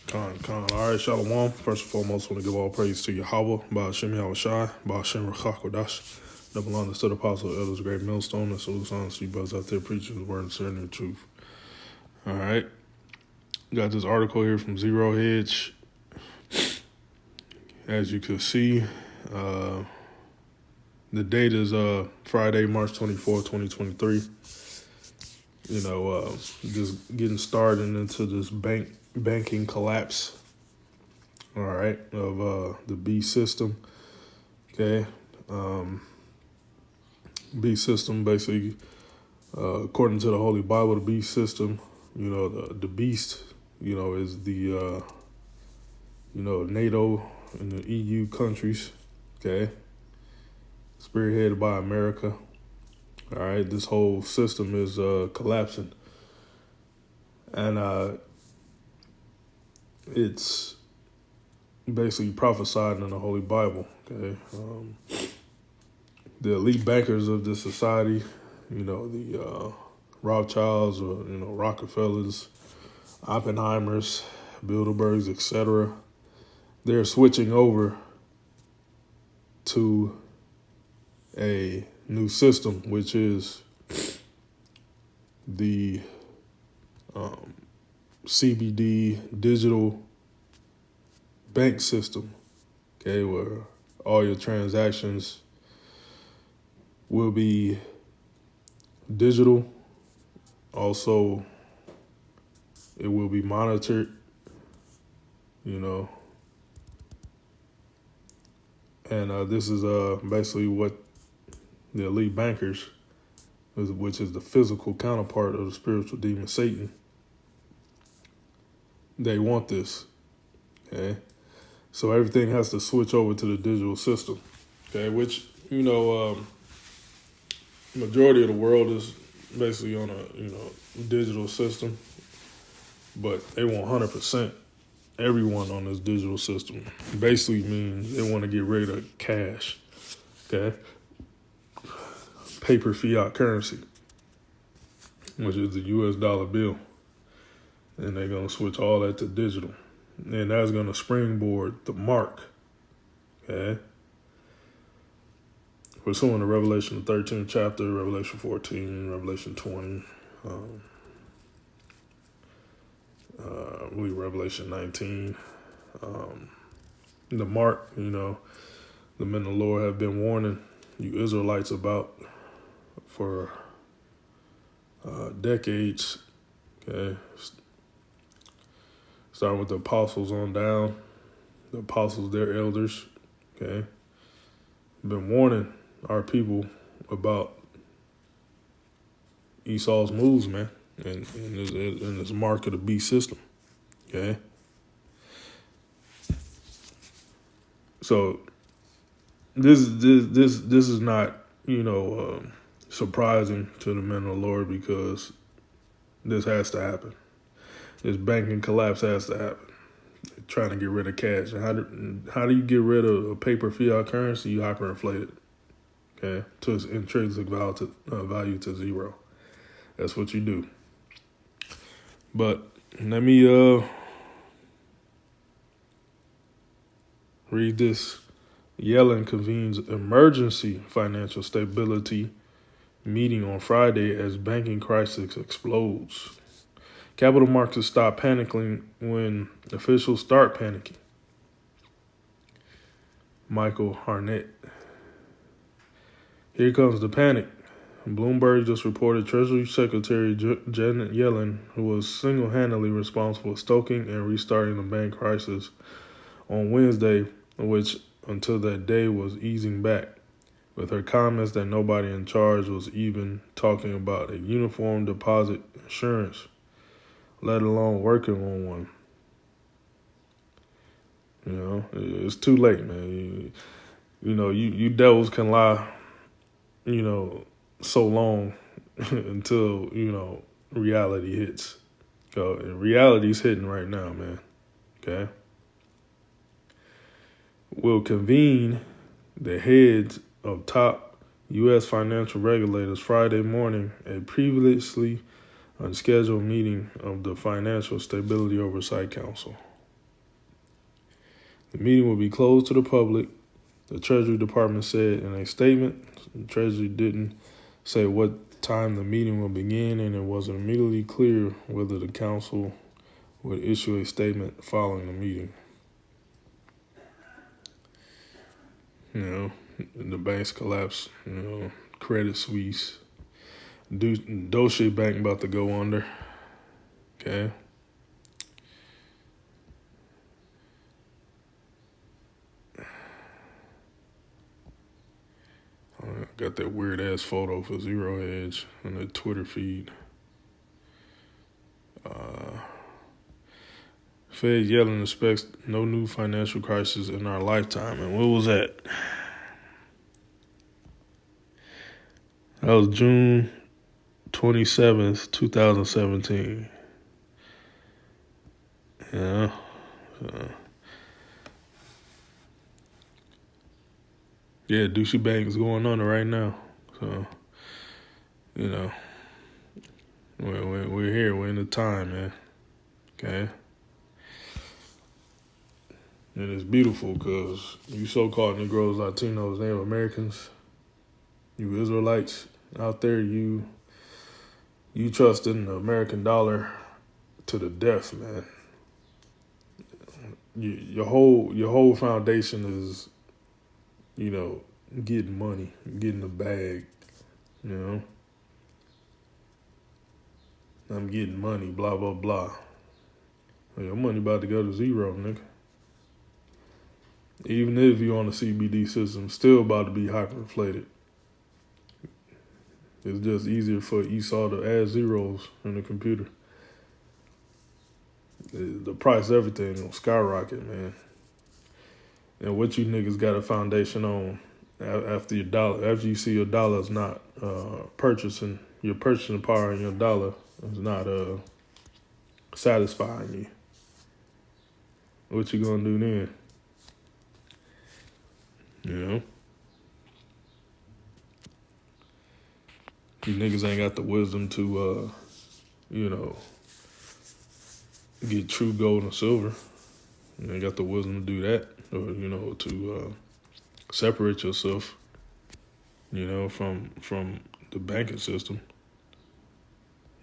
Con. All right, Shalom. First and foremost, I want to give all praise to Yahweh, Ba'ashem Yahushai, Ba'ashem Rachakodash, double honors to the apostle, elders, great millstone, and salutes honors to you brothers out there preaching the word and serving the truth. All right. Got this article here from Zero Hedge. As you can see, the date is Friday, March 24, 2023. Just getting started into this banking collapse, all right, of the B system. Okay. B system, basically, according to the Holy Bible, the B system, the beast, is the, NATO and the EU countries, okay, spearheaded by America. All right, this whole system is collapsing, and it's basically prophesied in the Holy Bible. Okay, the elite bankers of this society, the Rothschilds or Rockefellers, Oppenheimers, Bilderbergs, etc. They're switching over to a new system, which is the CBD digital bank system, okay, where all your transactions will be digital. Also, it will be monitored, and this is basically what the elite bankers, which is the physical counterpart of the spiritual demon Satan, they want this, okay? So everything has to switch over to the digital system, okay? Which, majority of the world is basically on a, digital system, but they want 100% everyone on this digital system. Basically means they want to get rid of cash, okay? Paper fiat currency, which is the US dollar bill. And they're going to switch all that to digital. And that's going to springboard the mark, okay? Pursuant to Revelation 13th chapter, Revelation 14, Revelation 20, I believe Revelation 19. The mark, the men of the Lord have been warning you Israelites about for decades, okay? Starting with the apostles on down, the apostles, their elders, okay? Been warning our people about Esau's moves, man, and this mark of the beast system, okay? So this is not, surprising to the men of the Lord, because this has to happen. This banking collapse has to happen. They're trying to get rid of cash. How do you get rid of a paper fiat currency? You hyperinflate it, okay, to its intrinsic value to zero. That's what you do. But let me read this. Yellen convenes emergency financial stability meeting on Friday as banking crisis explodes. Capital markets stop panicking when officials start panicking. Michael Harnett. Here comes the panic. Bloomberg just reported Treasury Secretary Janet Yellen, who was single-handedly responsible for stoking and restarting the bank crisis on Wednesday, which until that day was easing back, with her comments that nobody in charge was even talking about a uniform deposit insurance, let alone working on one. It's too late, man. You devils can lie, so long until, reality hits. And reality's hitting right now, man. Okay? Will convene the heads of top U.S. financial regulators Friday morning, a previously unscheduled meeting of the Financial Stability Oversight Council. The meeting will be closed to the public, the Treasury Department said in a statement. The Treasury didn't say what time the meeting will begin, and it wasn't immediately clear whether the council would issue a statement following the meeting. The banks collapse. Credit Suisse, Deutsche Bank about to go under. Okay. Got that weird ass photo for Zero Hedge on the Twitter feed. Fed Yellen expects no new financial crisis in our lifetime. And what was that? That was June 27th, 2017. Yeah. Deutsche Bank is going on right now. So, we're here. We're in the time, man. Okay. And it's beautiful because you so-called Negroes, Latinos, Native Americans, you Israelites out there, you trust in the American dollar to the death, man. Your whole foundation is, getting money, getting the bag, I'm getting money, blah, blah, blah. Your money about to go to zero, nigga. Even if you're on the CBD system, still about to be hyperinflated. It's just easier for Esau to add zeros in the computer. The price of everything will skyrocket, man. And what you niggas got a foundation on after you see your dollar's not purchasing, your purchasing power in your dollar is not satisfying you. What you gonna do then? You niggas ain't got the wisdom to, get true gold and silver. You ain't got the wisdom to do that, or to separate yourself, from the banking system.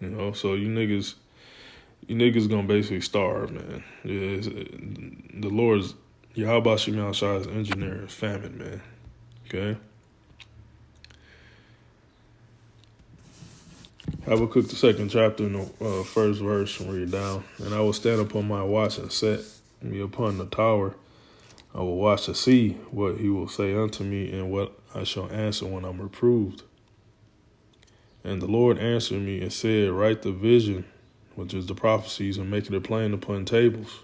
So you niggas gonna basically starve, man. The Lord's Yahweh Shemel Shah is engineering famine, man. Okay. Habakkuk the second chapter in the first verse, and read down. And I will stand upon my watch and set me upon the tower. I will watch to see what he will say unto me, and what I shall answer when I'm reproved. And the Lord answered me and said, write the vision, which is the prophecies, and make it plain upon tables,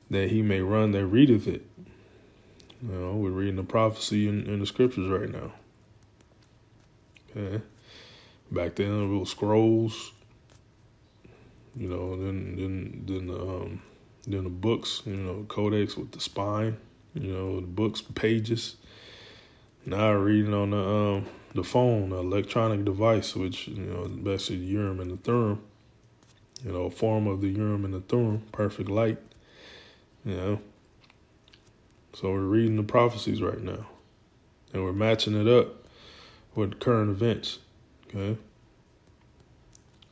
that he may run that readeth it. We're reading the prophecy in the scriptures right now. Okay. Back then, there were scrolls. Then the books. Codex with the spine. The books, pages. Now reading on the phone, the electronic device, which basically the Urim and the Thummim. A form of the Urim and the Thummim, perfect light. So we're reading the prophecies right now, and we're matching it up with current events. Okay,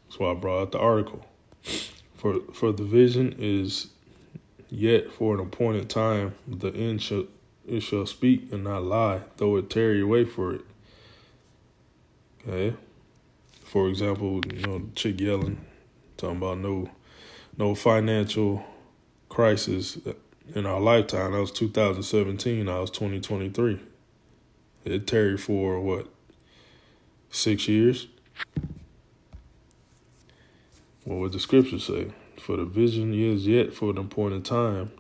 that's why I brought out the article. For the vision is yet for an appointed time, the end shall speak and not lie, though it tarry away for it. Okay, for example, Chick Yellen talking about no financial crisis in our lifetime. That was 2017. That was 2023. It tarried for what? 6 years? What would the scripture say? For the vision is yet for an appointed time,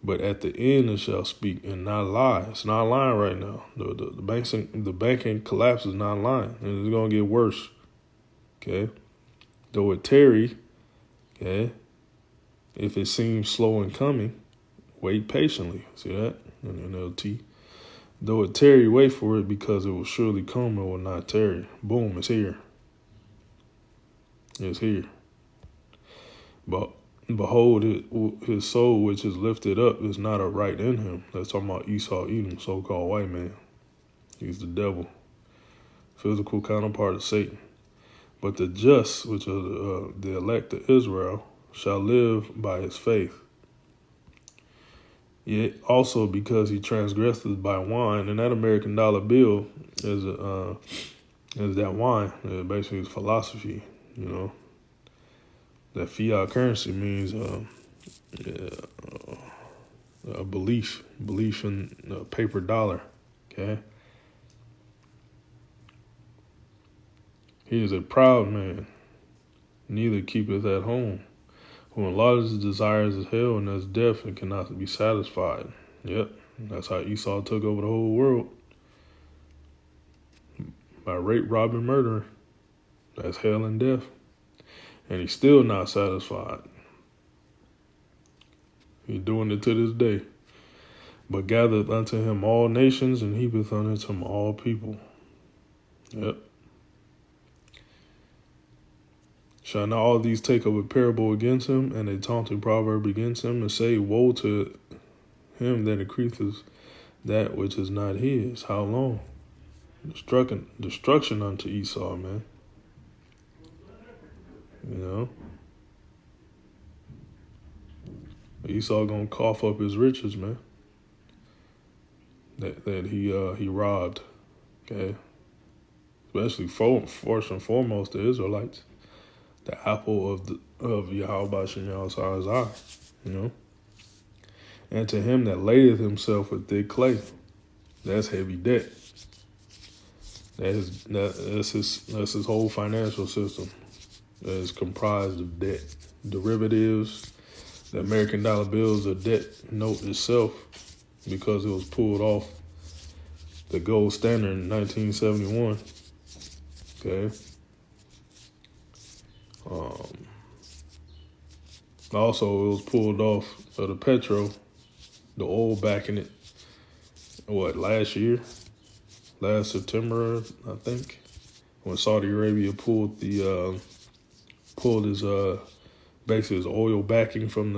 but at the end it shall speak and not lie. It's not lying right now. The banking collapse is not lying, and it's gonna get worse. Okay, though it tarry. Okay, if it seems slow in coming, wait patiently. See that in NLT. Though it tarry, wait for it, because it will surely come and will not tarry. Boom, it's here. It's here. But behold, his soul which is lifted up is not upright in him. That's talking about Esau, Edom, so-called white man. He's the devil, physical counterpart of Satan. But the just, which are the elect of Israel, shall live by his faith. Yet also because he transgressed by wine, and that American dollar bill is that wine. Basically, it's philosophy. That fiat currency means a belief in a paper dollar. Okay. He is a proud man, neither keepeth at home, who enlarges his desires as hell and as death and cannot be satisfied. Yep, that's how Esau took over the whole world. By rape, robbing, murder. That's hell and death. And he's still not satisfied. He's doing it to this day. But gathereth unto him all nations, and heapeth unto him all people. Yep. Shall not all these take up a parable against him, and a taunting proverb against him, and say, woe to him that increaseth that which is not his? How long? Destruction unto Esau, man. Esau gonna cough up his riches, man. That he robbed. Okay. Especially first and foremost the Israelites. The apple of Yahweh Shem Yahweh's eye, And to him that layeth himself with thick clay, that's heavy debt. That's his whole financial system that is comprised of debt. Derivatives, the American dollar bill is a debt note itself because it was pulled off the gold standard in 1971. Okay. Also, it was pulled off of the petro, the oil backing it. Last September, I think, when Saudi Arabia pulled his basically his oil backing from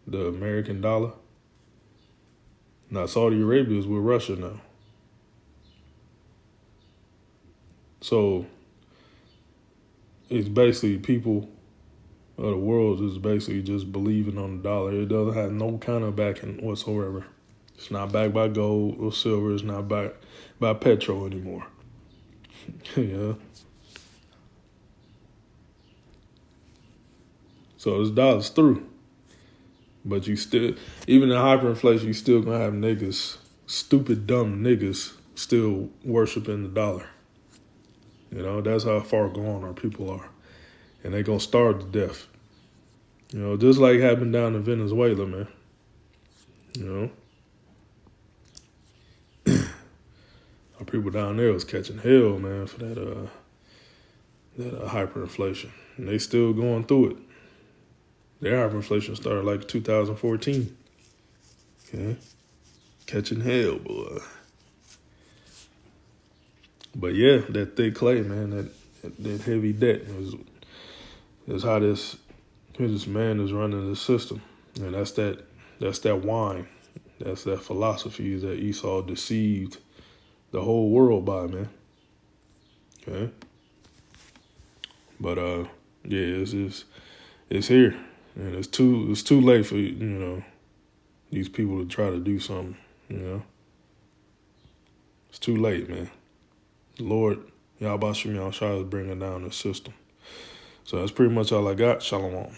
the American dollar. Now Saudi Arabia is with Russia now, so it's basically people of the world is basically just believing on the dollar. It doesn't have no kind of backing whatsoever. It's not backed by gold or silver. It's not backed by petrol anymore. Yeah. So this dollar's through. But you still, even in hyperinflation, you still gonna have niggas, stupid, dumb niggas, still worshiping the dollar. That's how far gone our people are. And they gonna starve to death. Just like happened down in Venezuela, man. Our people down there was catching hell, man, for that hyperinflation. And they still going through it. Their hyperinflation started like 2014. Okay. Catching hell, boy. But yeah, that thick clay, man, that heavy debt is how this man is running the system. And that's that wine. That's that philosophy that Esau deceived the whole world by, man. Okay. But yeah, it's here. And it's too late for these people to try to do something, It's too late, man. The Lord, Yahweh Shem Yahweh is bringing down the system. So that's pretty much all I got. Shalom.